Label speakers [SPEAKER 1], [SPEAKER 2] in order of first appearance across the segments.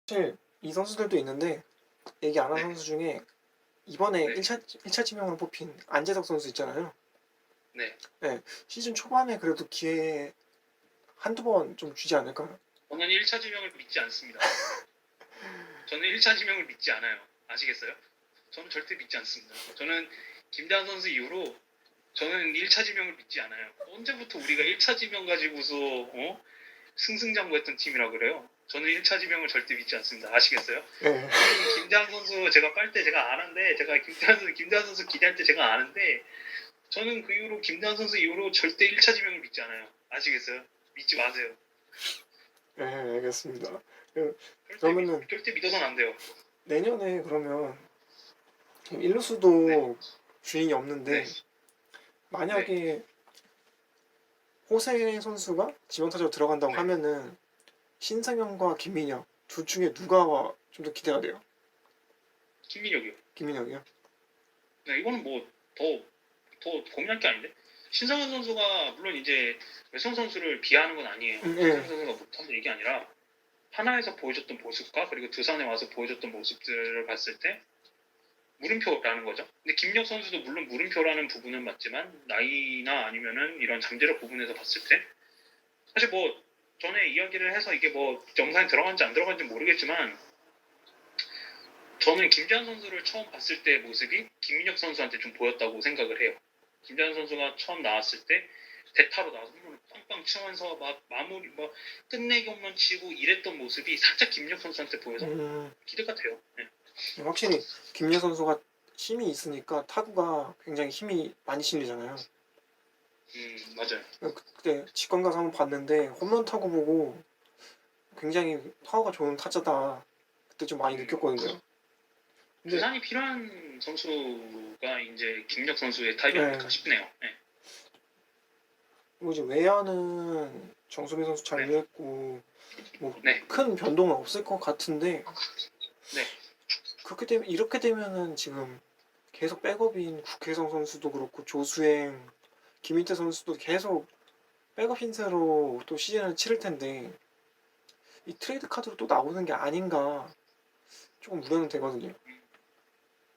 [SPEAKER 1] 사실 이 선수들도 있는데 얘기 안 한
[SPEAKER 2] 네.
[SPEAKER 1] 선수 중에 이번에
[SPEAKER 2] 네.
[SPEAKER 1] 1차 지명으로 뽑힌 안재석 선수 있잖아요.
[SPEAKER 2] 네.
[SPEAKER 1] 네, 시즌 초반에 그래도 기회 한두 번 좀 주지 않을까요?
[SPEAKER 2] 저는 1차 지명을 믿지 않습니다. 저는 1차 지명을 믿지 않아요. 아시겠어요? 저는 절대 믿지 않습니다. 저는 김대한 선수 이후로 저는 1차 지명을 믿지 않아요. 언제부터 우리가 1차 지명 가지고서 승승장구했던 팀이라 그래요? 저는 1차 지명을 절대 믿지 않습니다. 아시겠어요?
[SPEAKER 1] 네.
[SPEAKER 2] 김대한 선수 제가 빨 때 제가 아는데 제가 김대한 선수 기대할 때 제가 아는데 저는 그 이후로 김대한 선수 이후로 절대 1차 지명을 믿지 않아요. 아시겠어요? 믿지 마세요.
[SPEAKER 1] 네, 알겠습니다. 그,
[SPEAKER 2] 절대,
[SPEAKER 1] 그러면은
[SPEAKER 2] 절대 믿어서는 안 돼요.
[SPEAKER 1] 내년에 그러면
[SPEAKER 2] 네.
[SPEAKER 1] 일루수도 주인이
[SPEAKER 2] 네.
[SPEAKER 1] 없는데
[SPEAKER 2] 네.
[SPEAKER 1] 만약에 호세 선수가 지명타자로 들어간다고
[SPEAKER 2] 네.
[SPEAKER 1] 하면은 신상현과 김민혁 둘 중에 누가 좀 더 기대가 돼요?
[SPEAKER 2] 김민혁이요.
[SPEAKER 1] 김민혁이요?
[SPEAKER 2] 네, 이거는 뭐 더 고민할 게 아닌데. 신상현 선수가 물론 이제 외성 선수를 비하하는 건 아니에요.
[SPEAKER 1] 네.
[SPEAKER 2] 신상현 선수가 못하는 얘기 아니라 하나에서 보여줬던 모습과 그리고 두산에 와서 보여줬던 모습들을 봤을 때 물음표라는 거죠. 근데 김민혁 선수도 물론 물음표라는 부분은 맞지만 나이나 아니면은 이런 잠재력 부분에서 봤을 때 사실 뭐 전에 이야기를 해서 이게 뭐 영상에 들어간지 안 들어간지 모르겠지만 저는 김재환 선수를 처음 봤을 때 모습이 김민혁 선수한테 좀 보였다고 생각을 해요. 김재환 선수가 처음 나왔을 때 대타로 나와서 홈런을 빵빵 치면서 막 마무리 막 끝내기 홈런 치고 이랬던 모습이 살짝 김민혁 선수한테 보여서 기대가 돼요. 네.
[SPEAKER 1] 확실히 김민혁 선수가 힘이 있으니까 타구가 굉장히 힘이 많이 실리잖아요.
[SPEAKER 2] 맞아요.
[SPEAKER 1] 그때 직관 가서 한번 봤는데 홈런 타구 보고 굉장히 타구가 좋은 타자다. 그때 좀 많이 느꼈거든요. 근데
[SPEAKER 2] 두산이 필요한 선수가 이제 김민혁 선수의 타입이
[SPEAKER 1] 네.
[SPEAKER 2] 아닐까 싶네요. 네.
[SPEAKER 1] 그리고 이제 외야는 정수빈 선수 잘
[SPEAKER 2] 네.
[SPEAKER 1] 이해했고 뭐
[SPEAKER 2] 네.
[SPEAKER 1] 큰 변동은 없을 것 같은데
[SPEAKER 2] 네.
[SPEAKER 1] 그렇게 되면 이렇게 되면은 지금 계속 백업인 국혜성 선수도 그렇고 조수행, 김인태 선수도 계속 백업 신세로 또 시즌을 치를 텐데 이 트레이드 카드로 또 나오는 게 아닌가 조금 우려는 되거든요.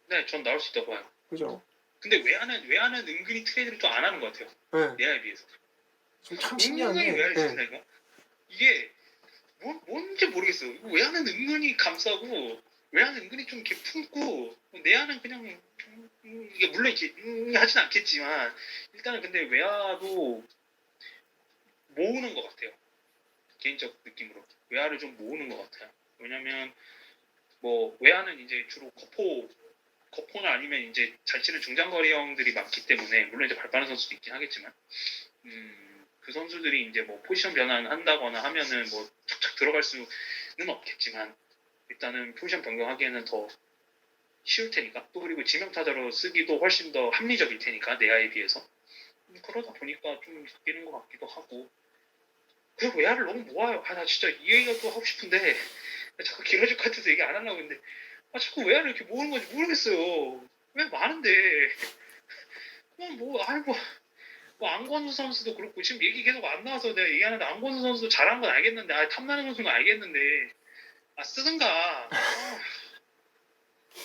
[SPEAKER 2] 네, 전 나올 수 있다고 봐요.
[SPEAKER 1] 그죠?
[SPEAKER 2] 근데 외야는 은근히 트레이드를 또 안 하는 것 같아요.
[SPEAKER 1] 네.
[SPEAKER 2] 내야에 비해서.
[SPEAKER 1] 좀 참 신기한
[SPEAKER 2] 은근히
[SPEAKER 1] 게
[SPEAKER 2] 외야를
[SPEAKER 1] 네.
[SPEAKER 2] 지킨다니까? 이게 뭔지 모르겠어요. 외야는 은근히 감싸고 외야는 은근히 좀 이렇게 품고 내야는 그냥 이게 물론 이렇게 하진 않겠지만 일단은 근데 외야도 모으는 것 같아요. 개인적 느낌으로 외야를 좀 모으는 것 같아요. 왜냐면 뭐 외야는 이제 주로 거포나 아니면 이제 잘 치는 중장거리 형들이 많기 때문에 물론 이제 발빠른 선수도 있긴 하겠지만 그 선수들이 이제 뭐 포지션 변환한다거나 하면은 뭐 착착 들어갈 수는 없겠지만 일단은 포지션 변경하기에는 더 쉬울 테니까 또 그리고 지명타자로 쓰기도 훨씬 더 합리적일 테니까 내야에 비해서 그러다 보니까 좀 바뀌는 것 같기도 하고 그리고 외야를 너무 모아요. 나 진짜 이 얘기가 또 하고 싶은데 자꾸 길어질 것 같아서 얘기 안 하려고 했는데 자꾸 외야를 이렇게 모으는 건지 모르겠어요. 왜 많은데 뭐 안건수 선수도 그렇고 지금 얘기 계속 안 나와서 내가 얘기하는데 안건수 선수도 잘한 건 알겠는데 탐나는 선수인 건 알겠는데 쓰든가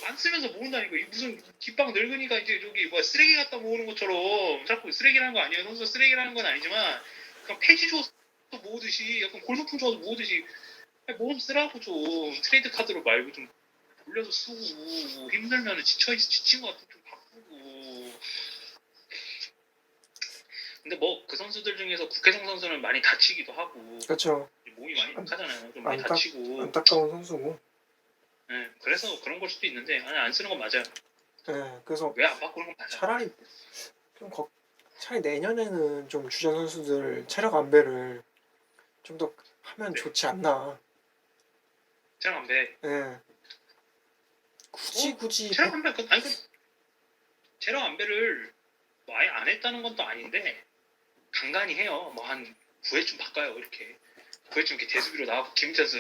[SPEAKER 2] 안 쓰면서 모은다니까. 이게 무슨 뒷방 늙으니까 이제 저기 뭐 쓰레기 갖다 모으는 것처럼 자꾸 쓰레기라는 거 아니에요. 선수가 쓰레기라는 건 아니지만 그냥 폐지 줘서 모으듯이 약간 골무품 줘서 모으듯이 모음 쓰라고 좀 트레이드 카드로 말고 좀 돌려서 쓰고 힘들면 지친 것 같으면 좀 바꾸고. 근데 뭐 그 선수들 중에서 국회성 선수는 많이 다치기도 하고
[SPEAKER 1] 그렇죠.
[SPEAKER 2] 몸이 많이 약하잖아요. 좀 많이 다치고.
[SPEAKER 1] 안타까운 선수고.
[SPEAKER 2] 네, 그래서 그런 걸 수도 있는데 아니 안 쓰는 건 맞아요.
[SPEAKER 1] 네, 그래서
[SPEAKER 2] 왜 안 바꾸는 건 맞아요.
[SPEAKER 1] 차라리 좀 차라리 내년에는 좀 주전 선수들 체력 안배를 좀 더 하면
[SPEAKER 2] 네.
[SPEAKER 1] 좋지 않나.
[SPEAKER 2] 체력 안배.
[SPEAKER 1] 네. 굳이
[SPEAKER 2] 체력 안배 아니 체력 안배를 뭐 아예 안 했다는 건 또 아닌데 간간히 해요. 뭐 한 9회쯤 바꿔요 이렇게. 9회쯤 이렇게 대수비로 나와서 김찬수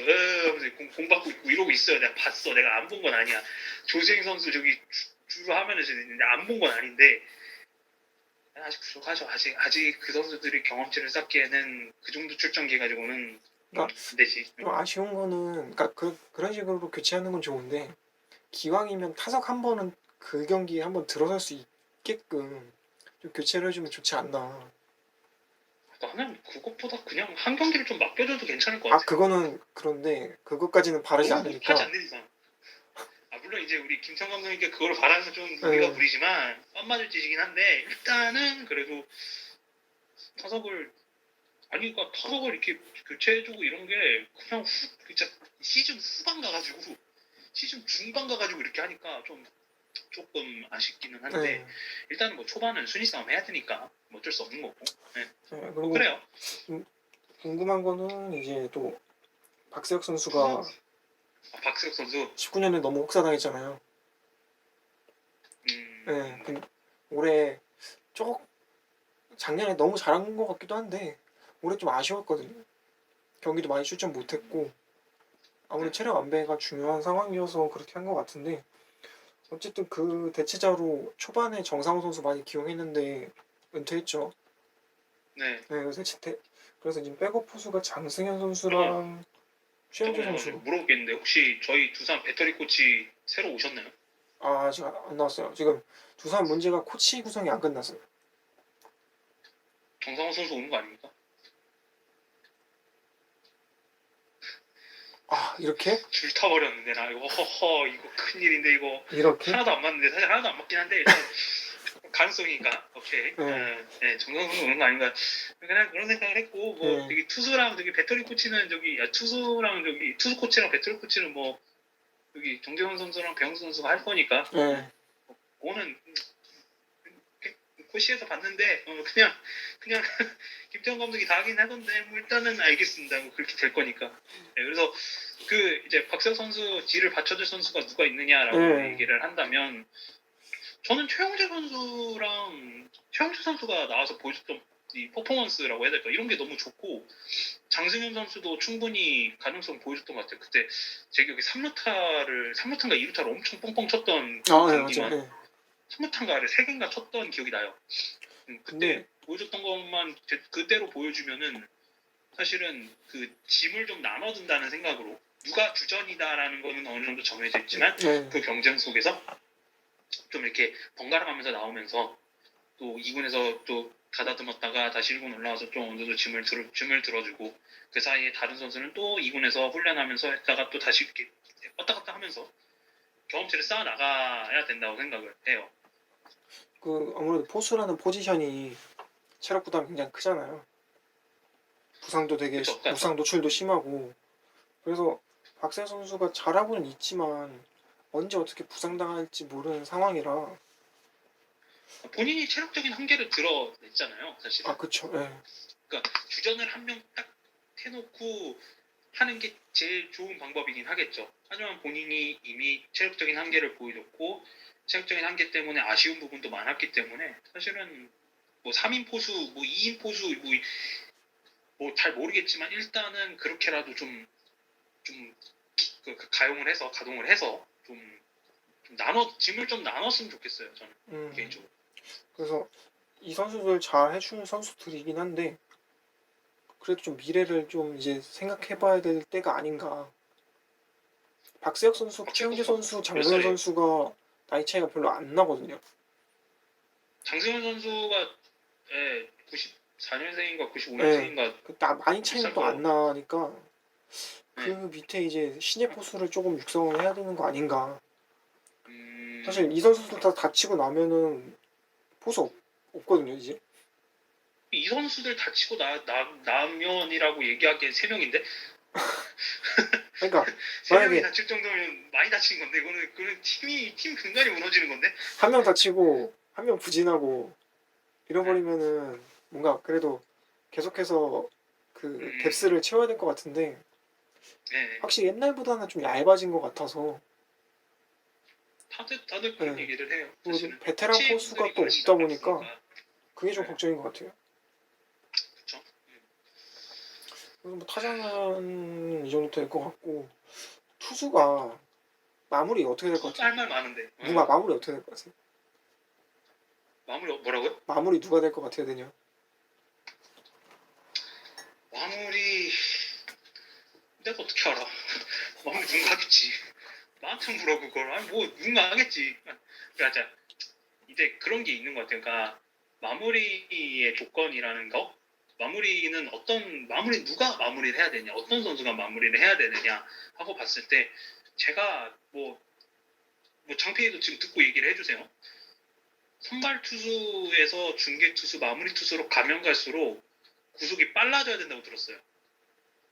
[SPEAKER 2] 공 받고 있고 이러고 있어요. 내가 봤어. 내가 안 본 건 아니야. 조세ing 선수 저기 주로 하면은 안 본 건 아닌데 아직 부족하죠. 아직 그 선수들이 경험치를 쌓기에는 그 정도 출전기 가지고는
[SPEAKER 1] 그러니까
[SPEAKER 2] 안 되지.
[SPEAKER 1] 좀 아쉬운 거는 그러니까 그런 식으로 교체하는 건 좋은데 기왕이면 타석 한 번은 그 경기에 한번 들어설 수 있게끔 좀 교체를 해주면 좋지 않나.
[SPEAKER 2] 나는 그것보다 그냥 한 경기를 좀 맡겨줘도 괜찮을 것
[SPEAKER 1] 아
[SPEAKER 2] 같아.
[SPEAKER 1] 그거는 그런데 그것까지는 바라지
[SPEAKER 2] 너무 못하지
[SPEAKER 1] 않으니까.
[SPEAKER 2] 않는 이상. 물론 이제 우리 김청 감독님께 그걸 바라서 좀 우리가
[SPEAKER 1] 예,
[SPEAKER 2] 무리지만 뻔 맞을 짓이긴 한데 일단은 그래도 타석을 아니 그러니까 타석을 이렇게 교체해주고 이런 게 그냥 진짜 시즌 후반 가가지고 시즌 중반 가가지고 이렇게 하니까 좀 조금 아쉽기는 한데
[SPEAKER 1] 예,
[SPEAKER 2] 일단은 뭐 초반은 순위 싸움 해야 되니까 뭐 어쩔 수 없는 거고. 네.
[SPEAKER 1] 예.
[SPEAKER 2] 뭐
[SPEAKER 1] 그리고
[SPEAKER 2] 그래요.
[SPEAKER 1] 궁금한 거는 이제 또 박세혁
[SPEAKER 2] 투수
[SPEAKER 1] 선수가
[SPEAKER 2] 박세혁 선수
[SPEAKER 1] 19년에 너무 혹사당했잖아요. 예,
[SPEAKER 2] 음,
[SPEAKER 1] 올해 조금 작년에 너무 잘한 것 같기도 한데 올해 좀 아쉬웠거든요. 경기도 많이 출전 못했고 아무래도
[SPEAKER 2] 네.
[SPEAKER 1] 체력 안배가 중요한 상황이어서 그렇게 한 것 같은데 어쨌든 그 대체자로 초반에 정상호 선수 많이 기용했는데 은퇴했죠.
[SPEAKER 2] 네.
[SPEAKER 1] 네, 그래서 지금 백업 포수가 장승현
[SPEAKER 2] 잠깐만
[SPEAKER 1] 선수랑 최영재
[SPEAKER 2] 잠깐만요.
[SPEAKER 1] 선수.
[SPEAKER 2] 물어보겠는데 혹시 저희 두산 배터리 코치 새로 오셨나요?
[SPEAKER 1] 아, 아직 안 나왔어요. 지금 두산 문제가 코치 구성이 안 끝났어요.
[SPEAKER 2] 정상호 선수 오는 거 아닙니까?
[SPEAKER 1] 아, 이렇게?
[SPEAKER 2] 줄 타버렸는데 나 이거 허허 이거 큰일인데 이거
[SPEAKER 1] 이렇게?
[SPEAKER 2] 하나도 안 맞는데 사실 하나도 안 맞긴 한데 일단 가능성이니까 오케이.
[SPEAKER 1] 네,
[SPEAKER 2] 정상호 선수 오는 거 아닌가 그냥 그런 생각을 했고 뭐
[SPEAKER 1] 네,
[SPEAKER 2] 여기 투수랑 저기 배터리 코치는 저기 투수랑 저기 투수 코치랑 배터리 코치는 뭐 여기 정재원 선수랑 배영수 선수가 할 거니까
[SPEAKER 1] 네.
[SPEAKER 2] 그거는 코시에서 봤는데 그냥 김태형 감독이 다 하긴 하던데 뭐 일단은 알겠습니다. 뭐 그렇게 될 거니까. 네, 그래서 그 이제 박세호 선수 뒤를 받쳐줄 선수가 누가 있느냐라고
[SPEAKER 1] 네.
[SPEAKER 2] 얘기를 한다면 저는 최영재 선수가 나와서 보여줬던 이 퍼포먼스라고 해야 될까 이런 게 너무 좋고 장승현 선수도 충분히 가능성 보여줬던 것 같아요. 그때 제 기억에 3루타인가 2루타를 엄청 뻥뻥 쳤던 그
[SPEAKER 1] 아, 네, 맞아요.
[SPEAKER 2] 경기만
[SPEAKER 1] 네.
[SPEAKER 2] 3루타인가를 3개인가 쳤던 기억이 나요. 그때
[SPEAKER 1] 근데
[SPEAKER 2] 보여줬던 것만 그대로 보여주면은 사실은 그 짐을 좀 나눠준다는 생각으로 누가 주전이다라는 거는 어느 정도 정해져 있지만
[SPEAKER 1] 네,
[SPEAKER 2] 그 경쟁 속에서 좀 이렇게 번갈아 가면서 나오면서 또 2군에서 또 가다듬었다가 다시 1군 올라와서 좀 어느 정도 짐을 들어주고 그 사이에 다른 선수는 또 2군에서 훈련하면서 했다가 또 다시 이렇게 왔다 갔다 하면서 경험치를 쌓아 나가야 된다고 생각을 해요.
[SPEAKER 1] 그 아무래도 포수라는 포지션이 체력 부담이 굉장히 크잖아요.
[SPEAKER 2] 그쵸? 그러니까
[SPEAKER 1] 부상 노출도 심하고 그래서 박세 선수가 잘하고는 있지만 언제 어떻게 부상당할지 모르는 상황이라.
[SPEAKER 2] 본인이 체력적인 한계를 드러냈잖아요, 사실은.
[SPEAKER 1] 아, 그쵸. 예.
[SPEAKER 2] 그러니까 주전을 한 명 딱 해놓고 하는 게 제일 좋은 방법이긴 하겠죠. 하지만 본인이 이미 체력적인 한계를 보여줬고 체력적인 한계 때문에 아쉬운 부분도 많았기 때문에 사실은 뭐 3인 포수, 뭐 2인 포수, 뭐 잘 모르겠지만 일단은 그렇게라도 가동을 해서 좀 짐을 좀 나눴으면 좋겠어요. 저는
[SPEAKER 1] 음,
[SPEAKER 2] 개인적으로.
[SPEAKER 1] 그래서 이 선수들 잘 해주는 선수들이긴 한데 그래도 좀 미래를 좀 이제 생각해봐야 될 때가 아닌가. 박세혁 선수,
[SPEAKER 2] 박세혁
[SPEAKER 1] 최영재
[SPEAKER 2] 선수가
[SPEAKER 1] 선수,
[SPEAKER 2] 몇
[SPEAKER 1] 장동현
[SPEAKER 2] 살이에요?
[SPEAKER 1] 선수가 나이 차이가 별로 안 나거든요.
[SPEAKER 2] 장승현 선수가 94년생인가
[SPEAKER 1] 예.
[SPEAKER 2] 95년생인가
[SPEAKER 1] 많이 차이는
[SPEAKER 2] 비슷할
[SPEAKER 1] 또 안
[SPEAKER 2] 거예요.
[SPEAKER 1] 나니까 그
[SPEAKER 2] 네.
[SPEAKER 1] 밑에 이제 신예 포수를 조금 육성을 해야 되는 거 아닌가.
[SPEAKER 2] 음,
[SPEAKER 1] 사실 이 선수들 다 다치고 나면은 포수 없거든요, 이제.
[SPEAKER 2] 이 선수들 다치고 나면이라고 얘기하기엔 3명인데
[SPEAKER 1] 그러니까
[SPEAKER 2] 3명이
[SPEAKER 1] 만약에
[SPEAKER 2] 다칠 정도면 많이 다친 건데 그거는 팀 근간이 무너지는 건데.
[SPEAKER 1] 한 명 다치고 한 명 부진하고
[SPEAKER 2] 네.
[SPEAKER 1] 잃어버리면은 뭔가 그래도 계속해서 그
[SPEAKER 2] 음,
[SPEAKER 1] 뎁스를 채워야 될 것 같은데
[SPEAKER 2] 네.
[SPEAKER 1] 확실히 옛날보다는 좀 얇아진 것 같아서.
[SPEAKER 2] 다들 그런
[SPEAKER 1] 예.
[SPEAKER 2] 얘기를 해요.
[SPEAKER 1] 그리고
[SPEAKER 2] 사실은
[SPEAKER 1] 베테랑 포수가
[SPEAKER 2] 코치분들이
[SPEAKER 1] 또
[SPEAKER 2] 많이
[SPEAKER 1] 없다 보니까
[SPEAKER 2] 나갔으니까.
[SPEAKER 1] 그게 좀
[SPEAKER 2] 네.
[SPEAKER 1] 걱정인 것 같아요.
[SPEAKER 2] 그쵸?
[SPEAKER 1] 그래서 뭐 타자는 이 정도 될 것 같고 투수가 마무리 어떻게 될 것
[SPEAKER 2] 투수가
[SPEAKER 1] 같아요?
[SPEAKER 2] 할 말 많은데.
[SPEAKER 1] 마무리 어떻게 될 것 같아요?
[SPEAKER 2] 마무리 뭐라고요?
[SPEAKER 1] 마무리 누가 될 것 같아야 되냐?
[SPEAKER 2] 마무리 내가 어떻게 알아? 마음에 누군가 하겠지. 나한테 물어 그걸. 아니 뭐 누군가 하겠지. 그러니까 이제 그런 게 있는 것 같아요. 그러니까 마무리의 조건이라는 거, 마무리는 마무리 누가 마무리를 해야 되냐, 어떤 선수가 마무리를 해야 되느냐 하고 봤을 때 제가 뭐 장필이도 지금 듣고 얘기를 해주세요. 선발 투수에서 중계 투수, 마무리 투수로 가면 갈수록 구속이 빨라져야 된다고 들었어요.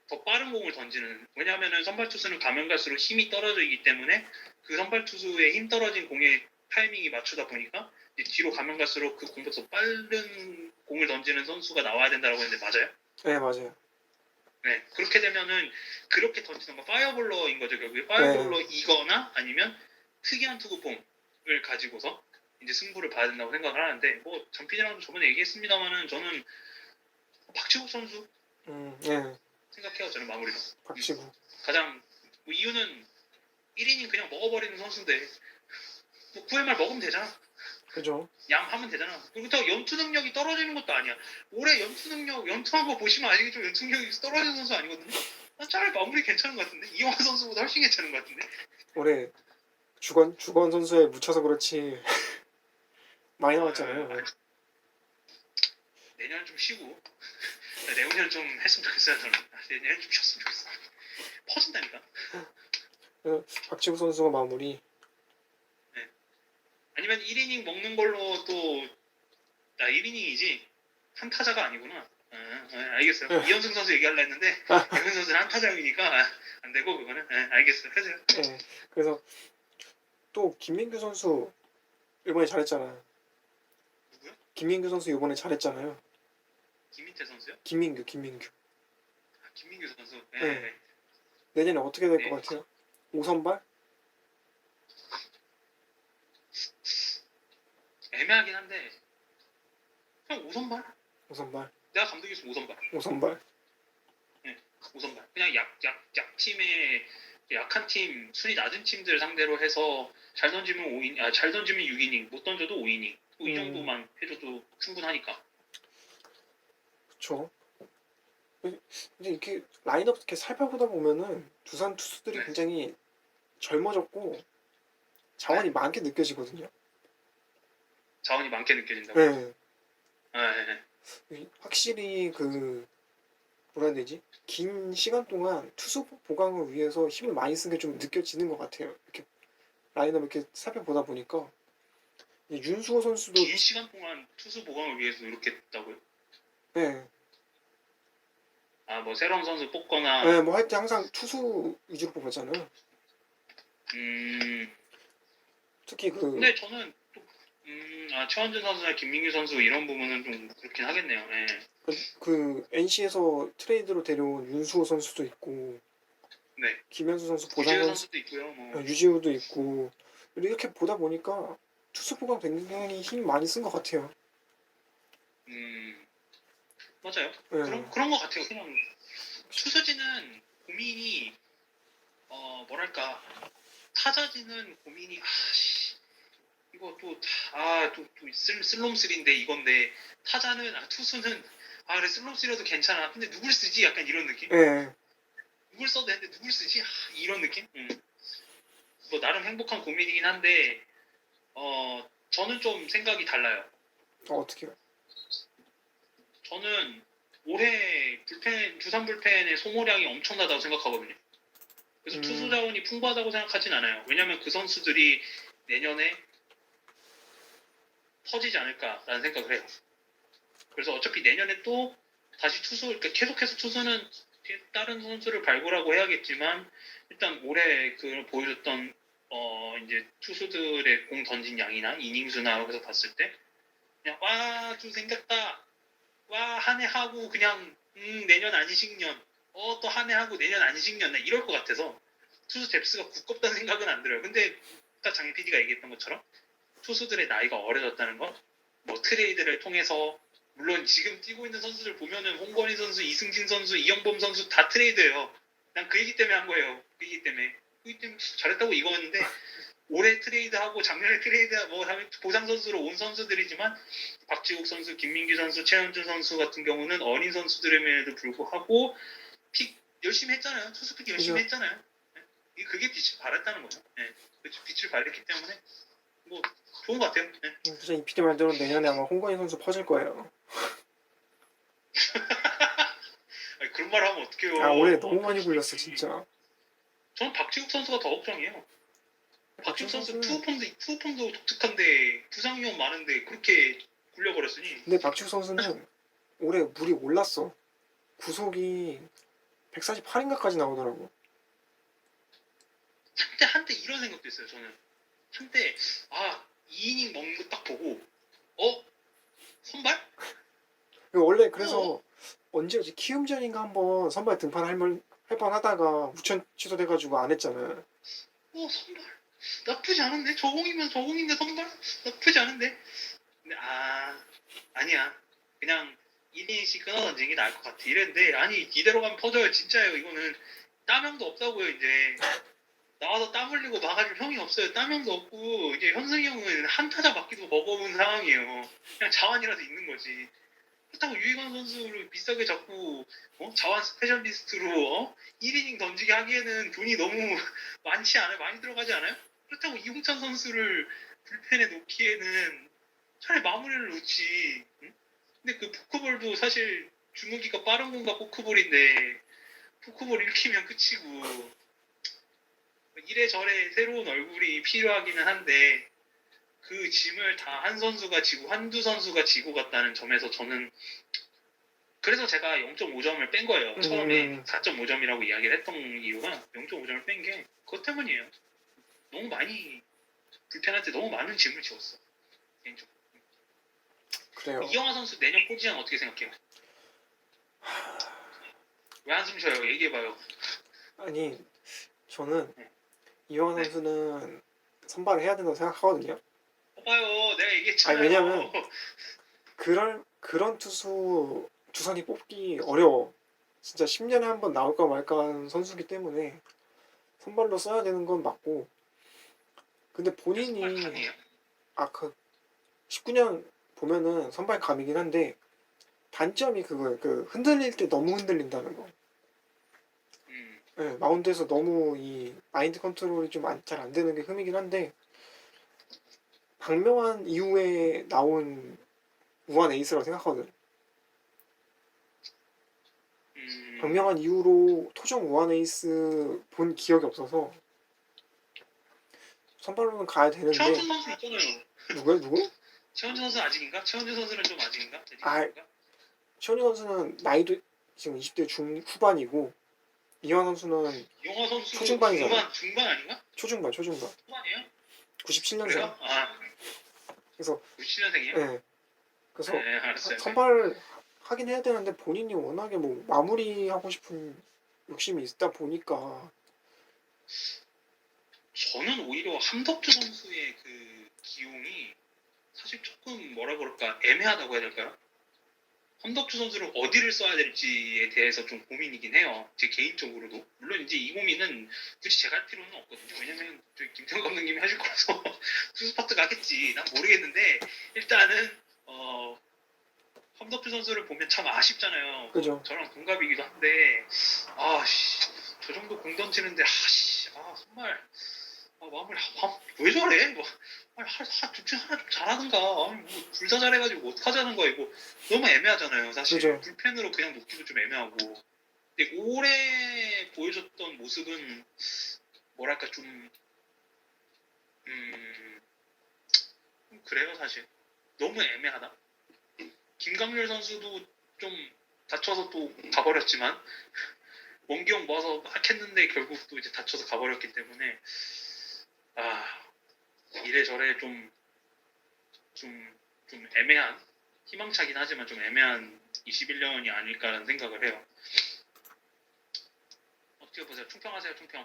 [SPEAKER 2] 더 빠른 공을 던지는. 왜냐하면 선발 투수는 가면 갈수록 힘이 떨어지기 때문에 그 선발 투수의 힘 떨어진 공에 타이밍이 맞추다 보니까 이제 뒤로 가면 갈수록 그 공보다 더 빠른 공을 던지는 선수가 나와야 된다고 했는데 맞아요?
[SPEAKER 1] 네, 맞아요.
[SPEAKER 2] 네. 그렇게 되면은 그렇게 던지는 거 파이어볼러인 거죠. 결국에 파이어볼러이거나 아니면 특이한 투구폼을 가지고서 이제 승부를 봐야 된다고 생각을 하는데 뭐 전피디랑도 저번에 얘기했습니다만은 저는 박지국 선수
[SPEAKER 1] 예,
[SPEAKER 2] 생각해요. 저는 마무리로.
[SPEAKER 1] 박지구.
[SPEAKER 2] 가장 뭐 이유는 1이닝 그냥 먹어버리는 선수인데 뭐 9회 말 먹으면 되잖아.
[SPEAKER 1] 그죠?
[SPEAKER 2] 양 하면 되잖아. 그리고 또 연투 능력이 떨어지는 것도 아니야. 올해 연투한 거 보시면 아시겠지만 연투 능력이 떨어지는 선수 아니거든요. 난 차라리 마무리 괜찮은 것 같은데 이영하 선수보다 훨씬 괜찮은 것 같은데.
[SPEAKER 1] 올해 주건 선수에 묻혀서 그렇지 많이 나왔잖아요. 네.
[SPEAKER 2] 내년은 좀 쉬고 내후년 좀 했으면 좋겠어요. 저는 내년엔 좀 쉬었으면 좋겠어. 퍼진다니까.
[SPEAKER 1] 그래서 박지구 선수가 마무리.
[SPEAKER 2] 아니면 1이닝 먹는 걸로 또 나 1이닝이지 한 타자가 아니구나. 알겠어요. 이현승 선수 얘기하려 했는데 이현승 선수는 한 타자이니까 안 되고 그거는 알겠어요. 해주세요.
[SPEAKER 1] 네. 그래서 또 김민규 선수 이번에 잘했잖아요.
[SPEAKER 2] 누구요?
[SPEAKER 1] 김민규 선수 이번에 잘했잖아요.
[SPEAKER 2] 김민태 선수요?
[SPEAKER 1] 김민규.
[SPEAKER 2] 김민규 선수.
[SPEAKER 1] 네. 내년에 어떻게 될 것
[SPEAKER 2] 네.
[SPEAKER 1] 같아요? 5선발?
[SPEAKER 2] 애매하긴 한데 그냥 5선발?
[SPEAKER 1] 5선발.
[SPEAKER 2] 내가 감독이었으면 5선발.
[SPEAKER 1] 5선발.
[SPEAKER 2] 5선발. 그냥 약팀의 약한 팀, 순위 낮은 팀들 상대로 해서 잘 던지면 5이닝, 잘 던지면 6이닝, 못 던져도 5이닝. 이 정도만 해줘도 충분하니까.
[SPEAKER 1] 그쵸. 근데 이렇게 라인업 이렇게 살펴보다 보면은 두산 투수들이
[SPEAKER 2] 네.
[SPEAKER 1] 굉장히 젊어졌고 자원이 많게 느껴지거든요.
[SPEAKER 2] 자원이 많게 느껴진다고.
[SPEAKER 1] 네.
[SPEAKER 2] 네.
[SPEAKER 1] 확실히 그 뭐라 해야 되지? 긴 시간 동안 투수 보강을 위해서 힘을 많이 쓴 게 좀 느껴지는 것 같아요. 이렇게 라인업 이렇게 살펴보다 보니까 윤수호 선수도
[SPEAKER 2] 긴 시간 동안 투수 보강을 위해서 이렇게 했다고요?
[SPEAKER 1] 네.
[SPEAKER 2] 뭐 새로운 선수 뽑거나.
[SPEAKER 1] 네, 뭐 할 때 항상 투수 위주로 뽑았잖아요. 특히
[SPEAKER 2] 근데 저는 또, 최원준 선수나 김민규 선수 이런 부분은 좀 그렇긴 하겠네요. 네.
[SPEAKER 1] 그 NC에서 트레이드로 데려온 윤수호 선수도 있고,
[SPEAKER 2] 네.
[SPEAKER 1] 김현수 선수
[SPEAKER 2] 유지우 선수도 있고요. 뭐.
[SPEAKER 1] 유지우도 있고 이렇게 보다 보니까 투수 보강 굉장히 힘 많이 쓴 것 같아요.
[SPEAKER 2] 맞아요.
[SPEAKER 1] 네.
[SPEAKER 2] 그런 것 같아요. 그냥 투수진은 고민이 뭐랄까 타자진은 고민이 이거 또 슬롬쓰리인데 이건데 타자는 투수는 그래 슬롬쓰리라도 괜찮아. 근데 누굴 쓰지? 약간 이런 느낌.
[SPEAKER 1] 네.
[SPEAKER 2] 누굴 써도 되는데 누굴 쓰지? 이런 느낌. 뭐 나름 행복한 고민이긴 한데 저는 좀 생각이 달라요.
[SPEAKER 1] 어떻게요?
[SPEAKER 2] 저는 올해 두산 불펜의 소모량이 엄청나다고 생각하거든요. 그래서 투수 자원이 풍부하다고 생각하진 않아요. 왜냐하면 그 선수들이 내년에 터지지 않을까라는 생각을 해요. 그래서 어차피 내년에 또 다시 그러니까 계속해서 투수는 다른 선수를 발굴하고 해야겠지만 일단 올해 그 보여줬던 이제 투수들의 공 던진 양이나 이닝 수나 여기서 봤을 때 그냥 투 생겼다. 한 해 하고 그냥 내년 아니식년 또 한 해 하고 내년 아니식년 이럴 것 같아서 투수 뎁스가 두껍다는 생각은 안 들어요. 근데 아까 장 PD가 얘기했던 것처럼 투수들의 나이가 어려졌다는 것, 뭐 트레이드를 통해서 물론 지금 뛰고 있는 선수들 보면은 홍건희 선수, 이승진 선수, 이영범 선수 다 트레이드예요. 난 그 얘기 때문에 한 거예요. 그 얘기 때문에 잘했다고 이거였는데 올해 트레이드하고 작년에 트레이드 뭐 보상 선수로 온 선수들이지만 박지국 선수, 김민규 선수, 최현준 선수 같은 경우는 어린 선수들임에도 불구하고 열심히 했잖아요. 투수픽 열심히 했잖아요. 예. 그게 빛을 발했다는 거죠. 예. 빛을 발했기 때문에 뭐 좋은 것 같아요. 예.
[SPEAKER 1] 진짜 이 PD 말대로 내년에 아마 홍건희 선수 퍼질 거예요.
[SPEAKER 2] 아니, 그런 말 하면 어떡해요.
[SPEAKER 1] 아 올해 너무 많이 굴렸어 진짜.
[SPEAKER 2] 저는 박지국 선수가 더 걱정이에요. 박지국 선수
[SPEAKER 1] 선수는-
[SPEAKER 2] 투어폼도 독특한데 부상 위험 많은데 그렇게 굴려버렸으니.
[SPEAKER 1] 근데 박지우 선수는 올해 물이 올랐어. 구속이 148인가까지 나오더라고.
[SPEAKER 2] 한때 이런 생각도 했어요. 저는 한때 2이닝 먹는 거 딱 보고 선발?
[SPEAKER 1] 원래 그래서 언제였지? 키움전인가 한번 선발 등판할 뻔하다가 우천 취소돼가지고 안 했잖아.
[SPEAKER 2] 선발 나쁘지 않은데 저공이면 저공인데 선발 나쁘지 않은데. 근데 아니야 그냥 1이닝씩 끊어던지는 게 나을 것 같아 이랬는데 아니 이대로 가면 퍼져요 진짜예요. 이거는 땀형도 없다고요. 이제 나와서 땀 흘리고 막아줄 형이 없어요. 땀형도 없고 이제 현승이 형은 한 타자 맞기도 버거운 상황이에요. 그냥 자완이라도 있는 거지. 그렇다고 유희관 선수를 비싸게 잡고 자완 스페셜리스트로 1이닝 던지게 하기에는 돈이 너무 많지 않아요? 많이 들어가지 않아요? 그렇다고 이홍찬 선수를 불펜에 놓기에는 차라리 마무리를 놓지. 응? 근데 그 포크볼도 사실 주무기가 빠른 공과 포크볼인데 포크볼 읽히면 끝이고 이래저래 새로운 얼굴이 필요하기는 한데 그 짐을 다 한 선수가 지고 한두 선수가 지고 갔다는 점에서 저는 그래서 제가 0.5점을 뺀 거예요. 처음에 4.5점이라고 이야기를 했던 이유가 0.5점을 뺀 게 그것 때문이에요. 너무 많이 불펜한테 너무 많은 짐을 지웠어. 개인적으로.
[SPEAKER 1] 그래요.
[SPEAKER 2] 이영하 선수 내년 포지션 어떻게 생각해요? 왜 한숨 쉬어요? 얘기해봐요.
[SPEAKER 1] 아니 저는
[SPEAKER 2] 네.
[SPEAKER 1] 이영환 선수는 선발을 해야 된다고 생각하거든요.
[SPEAKER 2] 봐봐요. 내가 얘기했잖아요.
[SPEAKER 1] 아니, 왜냐면 그런 두산이 뽑기 어려워. 진짜 10년에 한 번 나올까 말까 하는 선수기 때문에 선발로 써야 되는 건 맞고. 근데 본인이
[SPEAKER 2] 선발 감이에요?
[SPEAKER 1] 그 19년 보면은 선발 감이긴 한데 단점이 그거예요. 그 흔들릴 때 너무 흔들린다는 거. 네, 마운드에서 너무 이 마인드 컨트롤이 좀 잘 안 되는 게 흠이긴 한데 박명환 이후에 나온 우한 에이스라고 생각하거든. 박명환 이후로 토종 우한 에이스 본 기억이 없어서 선발로는 가야 되는데.
[SPEAKER 2] 최원준 선수 있잖아요.
[SPEAKER 1] 누구야 누구?
[SPEAKER 2] 최원준 선수 아직인가? 최원준 선수는 좀 아직인가?
[SPEAKER 1] 최원준 선수는 나이도 지금 20대 중후반이고 이완 선수는
[SPEAKER 2] 영화 선수
[SPEAKER 1] 초중반이잖아.
[SPEAKER 2] 중반 아닌가?
[SPEAKER 1] 초중반.
[SPEAKER 2] 후반이에요?
[SPEAKER 1] 97년생.
[SPEAKER 2] 그래요?
[SPEAKER 1] 그래서
[SPEAKER 2] 97년생이에요?
[SPEAKER 1] 네. 그래서
[SPEAKER 2] 네, 알았어요.
[SPEAKER 1] 선발 하긴 해야 되는데 본인이 워낙에 뭐 마무리하고 싶은 욕심이 있다 보니까.
[SPEAKER 2] 저는 오히려 함덕주 선수의 그 기용이 사실 조금 뭐라 그럴까 애매하다고 해야 될까요? 함덕주 선수를 어디를 써야 될지에 대해서 좀 고민이긴 해요. 제 개인적으로도. 물론 이제 이 고민은 굳이 제가 할 필요는 없거든요. 왜냐면 저희 김태형 감독님이 하실 거라서 투수 파트 가겠지. 난 모르겠는데 일단은 함덕주 선수를 보면 참 아쉽잖아요.
[SPEAKER 1] 그죠.
[SPEAKER 2] 저랑 동갑이기도 한데 저 정도 공 던지는데 정말 마무리 왜 저래? 뭐 둘 중 하나 좀 잘하든가. 둘 다 잘해가지고 어떡하자는 거야 이거. 너무 애매하잖아요 사실.
[SPEAKER 1] 그죠.
[SPEAKER 2] 불펜으로 그냥 놓기도 좀 애매하고. 근데 올해 보여줬던 모습은 뭐랄까 좀 그래요 사실. 너무 애매하다. 김강률 선수도 좀 다쳐서 또 가버렸지만 원기용 모아서 막 했는데 결국 또 이제 다쳐서 가버렸기 때문에 이래저래 좀 애매한 희망차긴 하지만 좀 애매한 21년이 아닐까라는 생각을 해요. 어떻게 보세요? 총평하세요. 총평.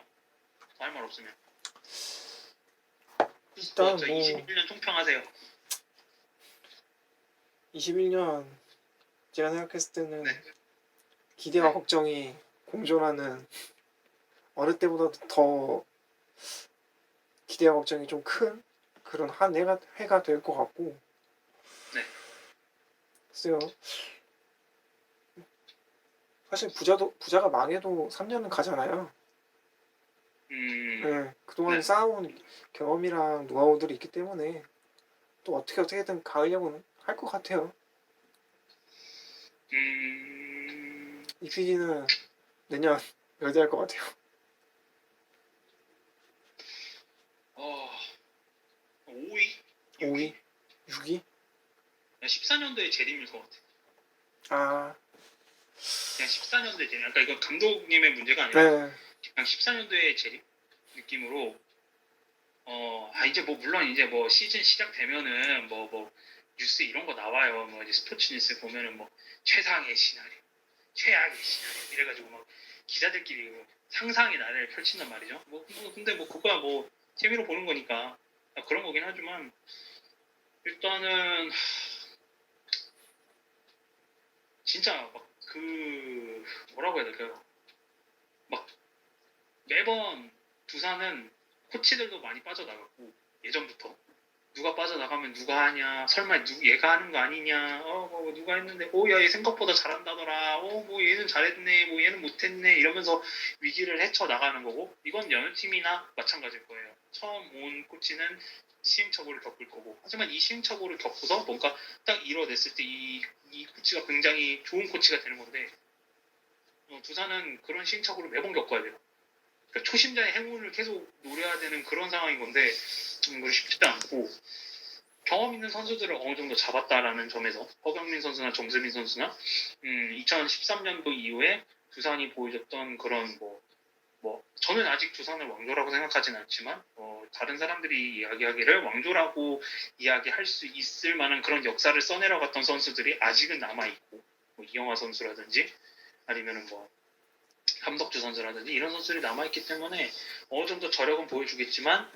[SPEAKER 2] 더 할 말 없으면.
[SPEAKER 1] 일단 뭐
[SPEAKER 2] 21년 총평하세요.
[SPEAKER 1] 21년 제가 생각했을 때는
[SPEAKER 2] 네.
[SPEAKER 1] 기대와 걱정이 공존하는, 어느 때보다 더 기대와 걱정이 좀 큰 그런 한 해가 될 것 같고.
[SPEAKER 2] 네.
[SPEAKER 1] 글쎄요. 사실 부자가 망해도 3년은 가잖아요. 예, 그동안
[SPEAKER 2] 네.
[SPEAKER 1] 쌓아온 경험이랑 노하우들이 있기 때문에 또 어떻게든 가으려고는 할 것 같아요. 이 PD는 내년 열대할 것 같아요.
[SPEAKER 2] 5위?
[SPEAKER 1] 5위? 6위?
[SPEAKER 2] 14년도에 재림일 것 같아.
[SPEAKER 1] 아,
[SPEAKER 2] 그냥 14년도에 재림. 그러니까 이건 감독님의 문제가 아니라
[SPEAKER 1] 네.
[SPEAKER 2] 그냥 14년도에 재림 느낌으로 이제 뭐 물론 이제 뭐 시즌 시작되면은 뭐 뉴스 이런 거 나와요. 뭐 이제 스포츠 뉴스 보면은 뭐 최상의 시나리오, 최악의 시나리오 이래가지고 막 기자들끼리 뭐 상상의 나래를 펼친단 말이죠. 근데 뭐 그거야 뭐 재미로 보는 거니까 그런 거긴 하지만 일단은 진짜 막 그 뭐라고 해야 될까요? 막 매번 두산은 코치들도 많이 빠져나갔고 예전부터 누가 빠져나가면 누가 하냐 설마 얘가 하는 거 아니냐 뭐 누가 했는데 야 얘 생각보다 잘한다더라 뭐 얘는 잘했네 뭐 얘는 못했네 이러면서 위기를 헤쳐나가는 거고 이건 여느 팀이나 마찬가지일 거예요. 처음 온 코치는 시행착오를 겪을 거고 하지만 이 시행착오를 겪고서 뭔가 딱 이뤄냈을 때 이 코치가 굉장히 좋은 코치가 되는 건데 두산은 그런 시행착오를 매번 겪어야 돼요. 그러니까 초심자의 행운을 계속 노려야 되는 그런 상황인 건데 그거 쉽지도 않고 경험 있는 선수들을 어느 정도 잡았다라는 점에서 허경민 선수나 정수민 선수나 2013년도 이후에 두산이 보여줬던 그런 뭐 저는 아직 두산을 왕조라고 생각하진 않지만 다른 사람들이 이야기하기를 왕조라고 이야기할 수 있을 만한 그런 역사를 써내려갔던 선수들이 아직은 남아있고 뭐 이영하 선수라든지 아니면은 뭐 함덕주 선수라든지 이런 선수들이 남아있기 때문에 어느 정도 저력은 보여주겠지만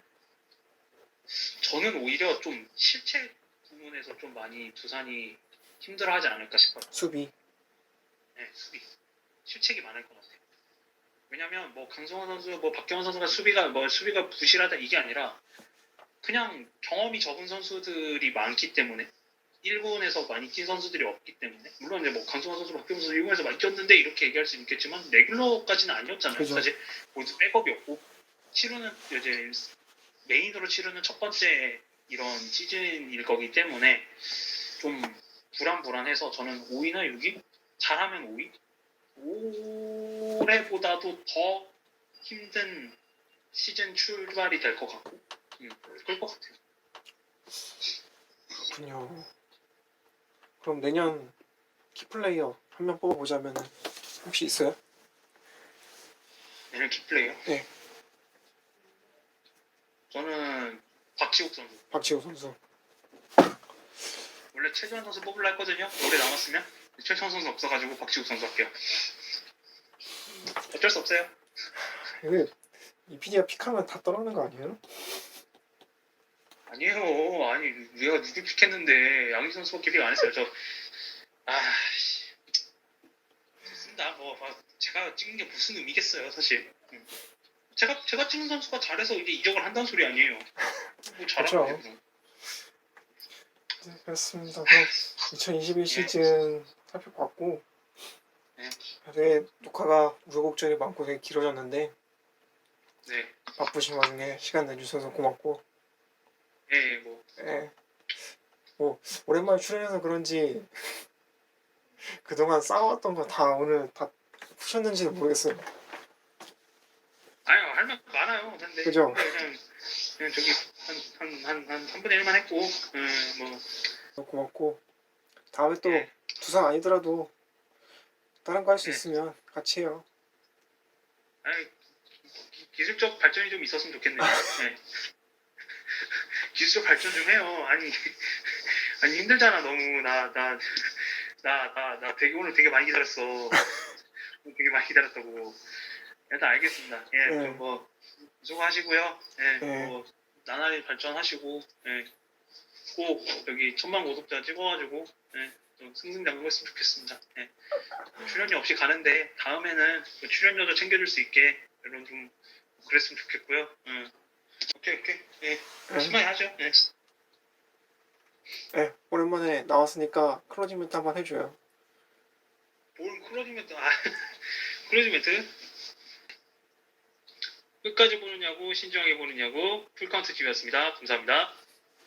[SPEAKER 2] 저는 오히려 좀 실책 부분에서 좀 많이 두산이 힘들어하지 않을까 싶어요.
[SPEAKER 1] 수비.
[SPEAKER 2] 네, 수비. 실책이 많을 것 같아요. 왜냐면 뭐 강성원 선수, 뭐 박경원 선수가 수비가 부실하다 이게 아니라 그냥 경험이 적은 선수들이 많기 때문에 1군에서 많이 뛴 선수들이 없기 때문에 물론 이제 뭐 강성원 선수, 박경원 선수 1군에서 많이 뛰었는데 이렇게 얘기할 수 있겠지만 레귤러까지는 아니었잖아요.
[SPEAKER 1] 그죠.
[SPEAKER 2] 사실 모두 백업이었고 치르는 이제 메인으로 치르는 첫 번째 이런 시즌일 거기 때문에 좀 불안해서 저는 5위나 6위? 잘하면 5위? 올해보다도 더 힘든 시즌 출발이 될 것 같고 그럴 것 같아요.
[SPEAKER 1] 그렇군요. 그럼 내년 키플레이어 한 명 뽑아보자면 혹시 있어요?
[SPEAKER 2] 내년 키플레이어?
[SPEAKER 1] 네.
[SPEAKER 2] 저는 박지욱 선수.
[SPEAKER 1] 박지호 선수.
[SPEAKER 2] 원래 최지원 선수 뽑으려 했거든요. 올해 남았으면. 최지원 선수 없어가지고 박지욱 선수 할게요. 어쩔 수 없어요.
[SPEAKER 1] 이게 이 PD가 픽하면 다 떠나는 거 아니에요?
[SPEAKER 2] 아니에요. 아니 내가 누굴 픽했는데 양희 선수밖에 픽 안 했어요. 좋습니다. 제가 찍은 게 무슨 의미겠어요, 사실. 제가 찍은 선수가 잘해서 이제 이적을 한다는 소리 아니에요. 뭐 잘하면 돼요.
[SPEAKER 1] 네, 그렇습니다. 그럼 2021 시즌 살펴봤고
[SPEAKER 2] 네.
[SPEAKER 1] 되게 녹화가 우여곡절이 많고 되게 길어졌는데
[SPEAKER 2] 네.
[SPEAKER 1] 바쁘신 와중에 시간 내주셔서 고맙고
[SPEAKER 2] 네,
[SPEAKER 1] 뭐 오랜만에 출연해서 그런지 그동안 쌓아왔던 거 다 오늘 다 푸셨는지는 모르겠어요.
[SPEAKER 2] 아유, 할 말 많아요. 근데
[SPEAKER 1] 그죠?
[SPEAKER 2] 그냥 저기 한 3분의 1만 했고,
[SPEAKER 1] 고맙고 다음에 또
[SPEAKER 2] 예.
[SPEAKER 1] 두산 아니더라도 다른 거 할 수
[SPEAKER 2] 네.
[SPEAKER 1] 있으면 같이 해요.
[SPEAKER 2] 기술적 발전이 좀 있었으면 좋겠네요. 네. 기술적 발전 좀 해요. 아니 힘들잖아 너무 나 되게 오늘 되게 많이 기다렸어. 되게 많이 기다렸다고. 일단 알겠습니다. 예,
[SPEAKER 1] 네.
[SPEAKER 2] 좀 수고하시고요. 예,
[SPEAKER 1] 네.
[SPEAKER 2] 나날이 발전하시고, 예, 꼭 여기 1000만 구독자 찍어가지고, 예, 좀 승승장구했으면 좋겠습니다. 예. 출연료 없이 가는데 다음에는 출연료도 챙겨줄 수 있게 이런 좀 그랬으면 좋겠고요. 오케이, 예, 열심히 하죠. 예.
[SPEAKER 1] 네, 오랜만에 나왔으니까 클로징 멘트 한번 해줘요.
[SPEAKER 2] 뭘 클로징 멘트. 클로징 멘트. 끝까지 보느냐고 신중하게 보느냐고 풀카운트 기회였습니다. 감사합니다.